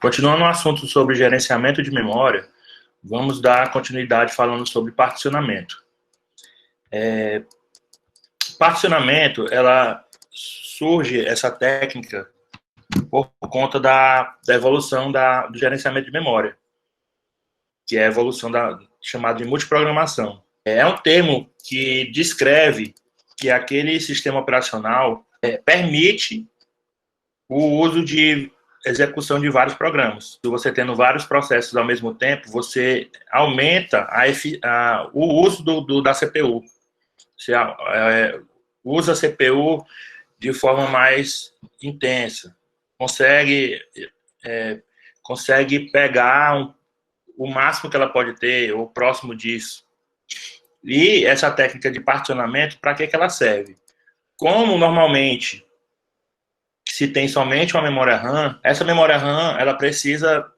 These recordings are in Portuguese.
Continuando o assunto sobre gerenciamento de memória, vamos dar continuidade falando sobre particionamento. Particionamento, ela surge, essa técnica, por conta da evolução do gerenciamento de memória, que é a evolução chamada de multiprogramação. É um termo que descreve que aquele sistema operacional permite o uso de execução de vários programas. Se você tendo vários processos ao mesmo tempo, você aumenta o uso da CPU. Você usa a CPU de forma mais intensa. Consegue pegar o máximo que ela pode ter, ou próximo disso. E essa técnica de particionamento, para que ela serve? Como normalmente se tem somente uma memória RAM, essa memória RAM ela precisa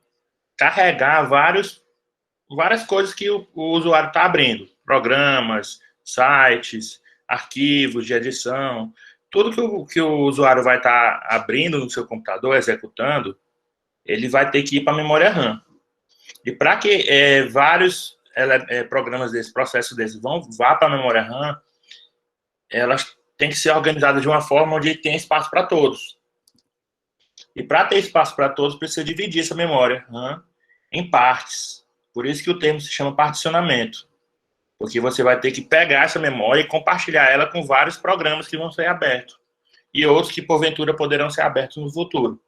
carregar várias coisas que o usuário está abrindo. Programas, sites, arquivos de edição, tudo que o usuário vai estar abrindo no seu computador, executando, ele vai ter que ir para a memória RAM. E para que vários programas desses, processos desses, vá para a memória RAM, elas têm que ser organizadas de uma forma onde tem espaço para todos. E para ter espaço para todos, precisa dividir essa memória RAM em partes. Por isso que o termo se chama particionamento. Porque você vai ter que pegar essa memória e compartilhar ela com vários programas que vão ser abertos. E outros que, porventura, poderão ser abertos no futuro.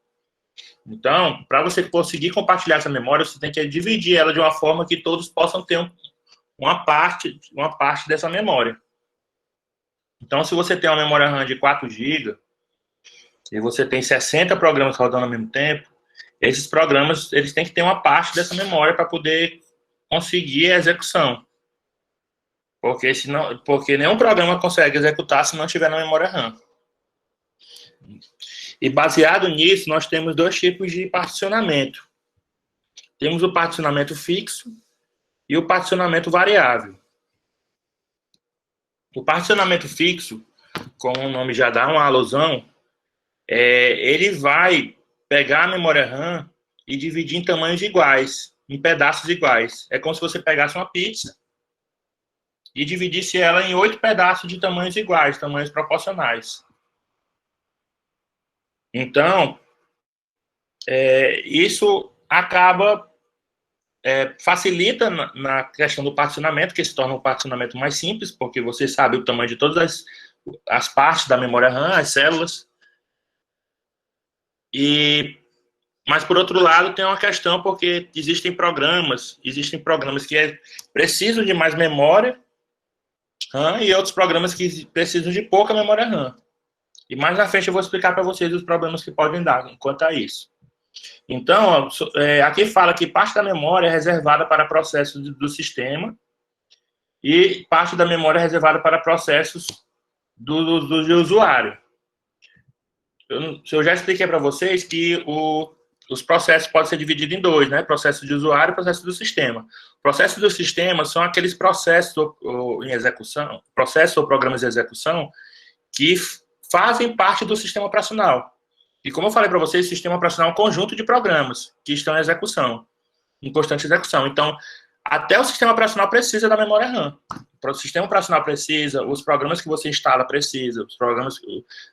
Então, para você conseguir compartilhar essa memória, você tem que dividir ela de uma forma que todos possam ter uma parte dessa memória. Então, se você tem uma memória RAM de 4 GB, e você tem 60 programas rodando ao mesmo tempo, esses programas eles têm que ter uma parte dessa memória para poder conseguir a execução. Porque nenhum programa consegue executar se não tiver na memória RAM. E baseado nisso, nós temos dois tipos de particionamento. Temos o particionamento fixo e o particionamento variável. O particionamento fixo, como o nome já dá uma alusão, ele vai pegar a memória RAM e dividir em tamanhos iguais, em pedaços iguais. É como se você pegasse uma pizza e dividisse ela em 8 pedaços de tamanhos iguais, tamanhos proporcionais. Então, isso acaba facilita na questão do particionamento, que se torna um particionamento mais simples, porque você sabe o tamanho de todas as partes da memória RAM, as células. Mas, por outro lado, tem uma questão, porque existem programas que precisam de mais memória RAM e outros programas que precisam de pouca memória RAM. E mais na frente eu vou explicar para vocês os problemas que podem dar quanto a isso. Então, aqui fala que parte da memória é reservada para processos do sistema e parte da memória é reservada para processos do usuário. Eu já expliquei para vocês que os processos podem ser divididos em dois, né? Processo de usuário e processo do sistema. Processos do sistema são aqueles processos em execução, processos ou programas de execução que fazem parte do sistema operacional. E como eu falei para vocês, o sistema operacional é um conjunto de programas que estão em execução, em constante execução. Então, até o sistema operacional precisa da memória RAM. O sistema operacional precisa, os programas que você instala precisa,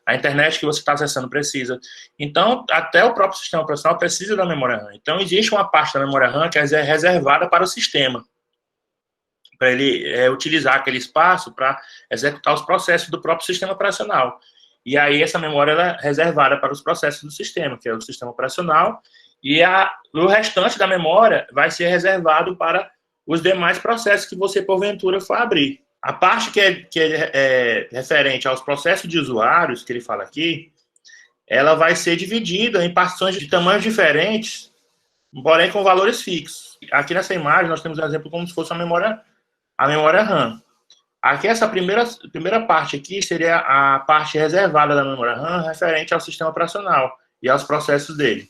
a internet que você está acessando precisa. Então, até o próprio sistema operacional precisa da memória RAM. Então, existe uma parte da memória RAM que é reservada para o sistema, para ele utilizar aquele espaço para executar os processos do próprio sistema operacional. E aí, essa memória é reservada para os processos do sistema, que é o sistema operacional, e o restante da memória vai ser reservado para os demais processos que você, porventura, for abrir. A parte que é referente aos processos de usuários, que ele fala aqui, ela vai ser dividida em partições de tamanhos diferentes, porém com valores fixos. Aqui nessa imagem, nós temos um exemplo como se fosse a memória RAM. Aqui, essa primeira parte aqui seria a parte reservada da memória RAM referente ao sistema operacional e aos processos dele.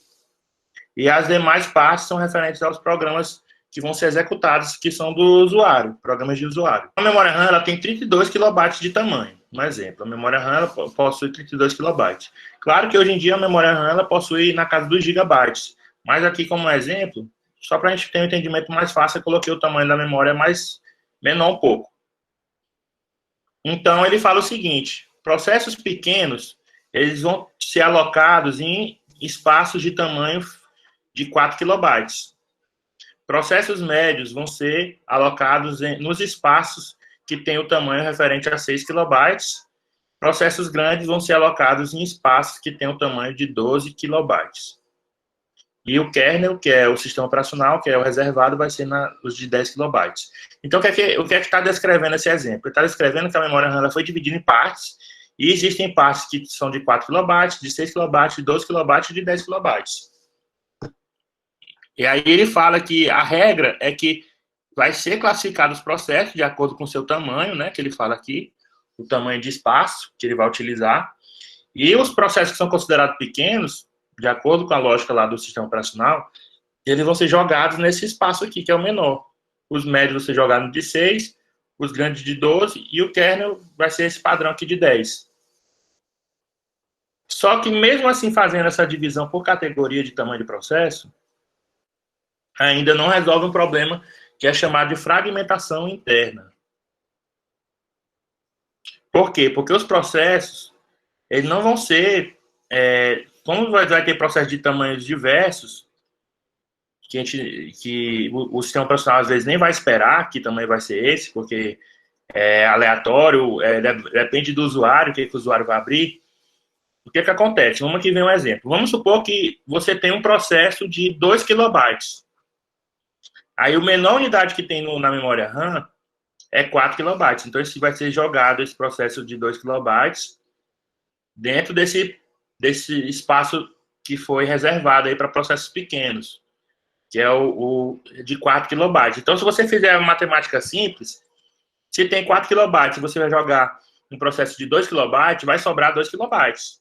E as demais partes são referentes aos programas que vão ser executados, que são do usuário, programas de usuário. A memória RAM ela tem 32 kilobytes de tamanho. Um exemplo, a memória RAM ela possui 32 kilobytes. Claro que hoje em dia a memória RAM ela possui na casa dos gigabytes, Mas aqui, como exemplo, só para a gente ter um entendimento mais fácil, eu coloquei o tamanho da memória menor um pouco. Então, ele fala o seguinte: processos pequenos, eles vão ser alocados em espaços de tamanho de 4 kilobytes. Processos médios vão ser alocados nos espaços que têm o tamanho referente a 6 kilobytes. Processos grandes vão ser alocados em espaços que têm o tamanho de 12 kilobytes. E o kernel, que é o sistema operacional, que é o reservado, vai ser os de 10 kilobytes. Então, o que é que está descrevendo esse exemplo? Ele está descrevendo que a memória RAM foi dividida em partes, e existem partes que são de 4 kilobytes, de 6 kilobytes, de 12 kilobytes e de 10 kilobytes. E aí ele fala que a regra é que vai ser classificado os processos de acordo com o seu tamanho, né, que ele fala aqui, o tamanho de espaço que ele vai utilizar, e os processos que são considerados pequenos, de acordo com a lógica lá do sistema operacional, eles vão ser jogados nesse espaço aqui, que é o menor. Os médios vão ser jogados de 6, os grandes de 12, e o kernel vai ser esse padrão aqui de 10. Só que mesmo assim, fazendo essa divisão por categoria de tamanho de processo, ainda não resolve um problema que é chamado de fragmentação interna. Por quê? Porque os processos, eles não vão ser... como vai ter processos de tamanhos diversos, que o sistema operacional às vezes nem vai esperar que tamanho vai ser esse, porque é aleatório, depende do usuário, o que o usuário vai abrir. O que acontece? Vamos aqui ver um exemplo. Vamos supor que você tem um processo de 2 kilobytes. Aí, a menor unidade que tem na memória RAM é 4 kilobytes. Então, esse vai ser jogado, esse processo de 2 kilobytes, dentro desse espaço que foi reservado aí para processos pequenos, que é o de 4 kilobytes. Então, se você fizer uma matemática simples, se tem 4 kilobytes e você vai jogar um processo de 2 kilobytes, vai sobrar 2 kilobytes.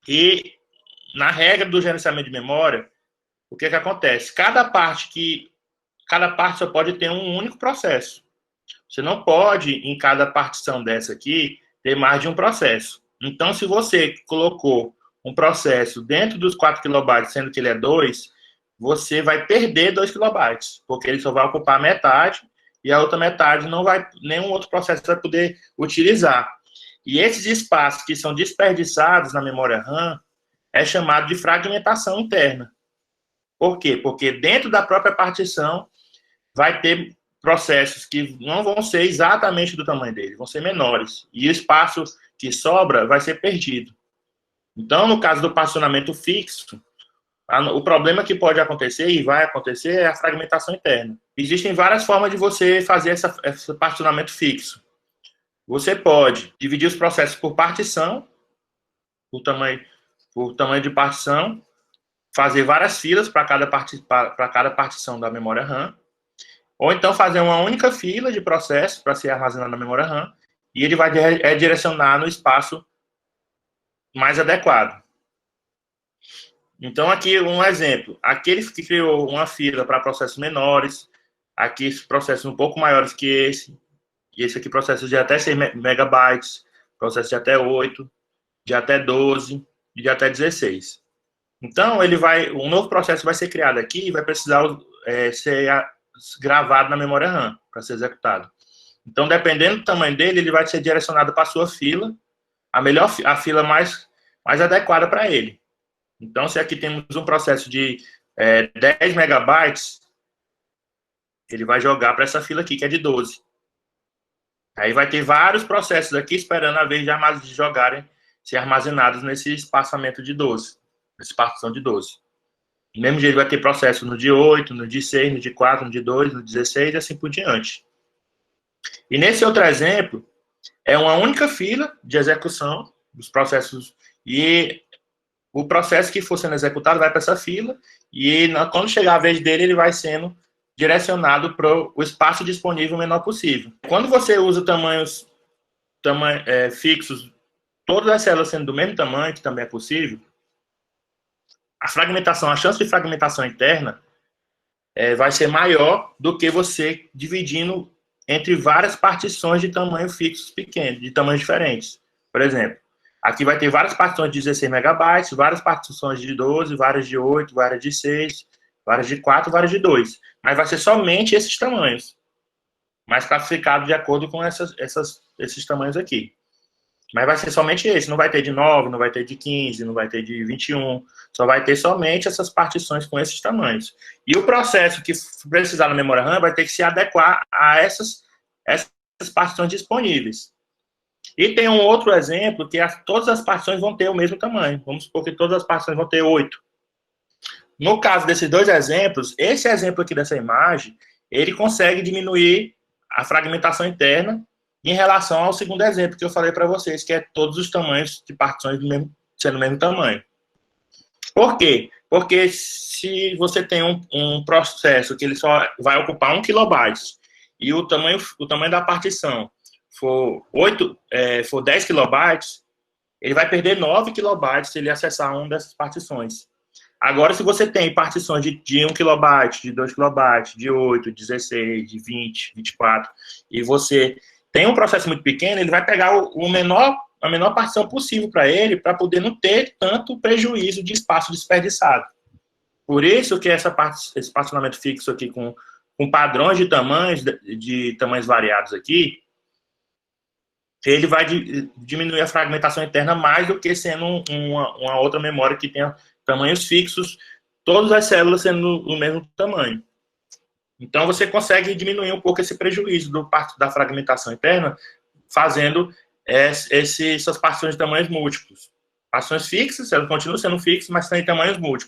E, na regra do gerenciamento de memória, o que acontece? Cada parte só pode ter um único processo. Você não pode, em cada partição dessa aqui, ter mais de um processo. Então, se você colocou um processo dentro dos 4 kilobytes, sendo que ele é 2, você vai perder 2 kilobytes, porque ele só vai ocupar metade e a outra metade nenhum outro processo vai poder utilizar. E esses espaços que são desperdiçados na memória RAM é chamado de fragmentação interna. Por quê? Porque dentro da própria partição vai ter processos que não vão ser exatamente do tamanho dele, vão ser menores. E o espaço que sobra vai ser perdido. Então, no caso do particionamento fixo, o problema que pode acontecer e vai acontecer é a fragmentação interna. Existem várias formas de você fazer esse particionamento fixo. Você pode dividir os processos por partição, por tamanho de partição, fazer várias filas para cada partição da memória RAM, ou então fazer uma única fila de processos para ser armazenado na memória RAM, e ele vai direcionar no espaço mais adequado. Então, aqui um exemplo. Aquele que criou uma fila para processos menores, aqui processos um pouco maiores que esse, e esse aqui processos de até 6 megabytes, processos de até 8, de até 12 e de até 16. Então, um novo processo vai ser criado aqui e vai precisar ser gravado na memória RAM para ser executado. Então, dependendo do tamanho dele, ele vai ser direcionado para a sua fila, a fila mais adequada para ele. Então, se aqui temos um processo de 10 megabytes, ele vai jogar para essa fila aqui, que é de 12. Aí vai ter vários processos aqui esperando a vez de ser armazenados nesse espaçamento de 12, nessa partição de 12. Do mesmo jeito, vai ter processo no de 8, no de 6, no de 4, no de 2, no de 16 e assim por diante. E nesse outro exemplo, é uma única fila de execução dos processos e o processo que for sendo executado vai para essa fila e quando chegar a vez dele, ele vai sendo direcionado para o espaço disponível o menor possível. Quando você usa tamanhos fixos, todas as células sendo do mesmo tamanho, que também é possível, a chance de fragmentação interna vai ser maior do que você dividindo entre várias partições de tamanho fixos pequenos, de tamanhos diferentes. Por exemplo, Aqui vai ter várias partições de 16 megabytes, várias partições de 12, várias de 8, várias de 6, várias de 4, várias de 2. Mas vai ser somente esses tamanhos, mas classificado de acordo com esses tamanhos aqui. Mas vai ser somente esse, não vai ter de 9, não vai ter de 15, não vai ter de 21, só vai ter somente essas partições com esses tamanhos. E o processo que precisar na memória RAM vai ter que se adequar a essas partições disponíveis. E tem um outro exemplo que todas as partições vão ter o mesmo tamanho. Vamos supor que todas as partições vão ter 8. No caso desses dois exemplos, esse exemplo aqui dessa imagem, ele consegue diminuir a fragmentação interna em relação ao segundo exemplo que eu falei para vocês, que é todos os tamanhos de partições sendo o mesmo tamanho. Por quê? Porque se você tem um processo que ele só vai ocupar 1 KB e o tamanho da partição for 10 KB, ele vai perder 9 KB se ele acessar uma dessas partições. Agora, se você tem partições de 1 KB, de 2 KB, de 8, 16, de 20, 24, e você tem um processo muito pequeno, ele vai pegar a menor partição possível para ele, para poder não ter tanto prejuízo de espaço desperdiçado. Por isso que esse particionamento fixo aqui com padrões de tamanhos variados aqui, ele vai diminuir a fragmentação interna mais do que sendo uma outra memória que tenha tamanhos fixos, todas as células sendo do mesmo tamanho. Então, você consegue diminuir um pouco esse prejuízo da fragmentação interna, fazendo essas partições de tamanhos múltiplos. Partições fixas, elas continuam sendo fixas, mas têm tamanhos múltiplos.